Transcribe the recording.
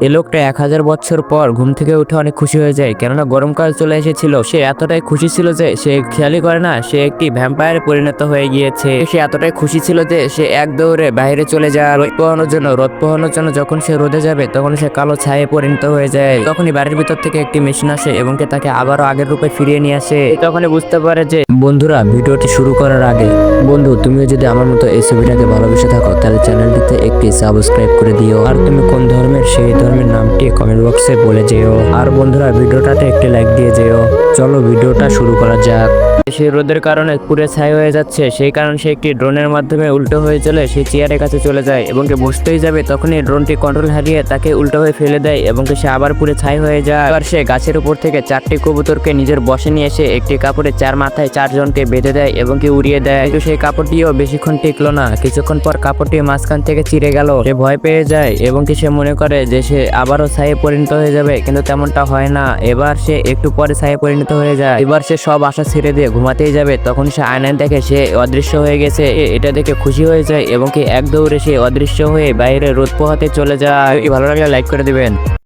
এই লোকটা 1000 বছর পর ঘুম থেকে উঠে অনেক খুশি হয়ে যায়, কেননা গরমকাল চলে এসেছিল। সে এতটাই খুশি ছিল যে সে খেয়ালই করে না সে একটি ভ্যাম্পায়ারে পরিণত হয়ে গিয়েছে। সে এতটাই খুশি ছিল যে সে এক দৌড়ে বাইরে চলে যায় রোদ পোহানোর জন্য। রোদ পোহানোর জন্য যখন সে রোদে যাবে তখন সে কালো ছায়ে পরিণত হয়ে যায়। তখনই বাড়ির ভিতর থেকে একটি মেশিন আসে এবং তাকে আবারও আগের রূপে ফিরিয়ে নিয়ে আসে। তখনই বুঝতে পারে যে বন্ধুরা, ভিডিওটি শুরু করার আগে বন্ধু, তুমিও যদি আমার মতো এই ছবিটাকে ভালোবেসে থাকো তাহলে চ্যানেলটিতে একটি সাবস্ক্রাইব করে দিও। আর তুমি কোন ধর্মের সেই ধর্মের নামটি কমেন্ট বক্সে বলে যেও। আর বন্ধুরা, ভিডিওটাতে একটি লাইক দিয়ে যেও। চলো ভিডিওটা শুরু করা যাক। সে রোদের কারণে পুরে ছাই হয়ে যাচ্ছে, সেই কারণে সে একটি ড্রোনের মাধ্যমে উল্টো হয়ে চলে সেই চেয়ারের কাছে চলে যায় এবং বসতেই যাবে তখনই ড্রোনটি কন্ট্রোল হারিয়ে তাকে উল্টো হয়ে ফেলে দেয় এবং সে আবার পুরে ছাই হয়ে যায়। আর সে গাছের উপর থেকে 4টি কবুতরকে নিজের বশে নিয়ে এসে একটি কাপড়ে 4 মাথায় 4 জনকে বেঁধে দেয় এবং উড়িয়ে দেয়। কিন্তু সেই কাপড়টিও বেশিক্ষণ টিকলো না। কিছুক্ষণ পর কাপড়টি মাঝখান থেকে চিরে গেল। সে ভয় পেয়ে যায় এবং সে মনে করে যে সে আবারও ছায়ে পরিণত হয়ে যাবে, কিন্তু তেমনটা হয় না। এবার সে একটু পরে ছায়ে পরিণত হয়ে যায়। এবার সে সব আশা ছেড়ে দিয়ে ঘুমাতেই যাবে তখন সে আয়নায় দেখে সে অদৃশ্য হয়ে গেছে। এটা দেখে খুশি হয়ে যায় এবং এক দৌড়ে সে অদৃশ্য হয়ে বাইরে রোদ পোহাতে চলে যায়। ভালো লাগলে লাইক করে দিবেন।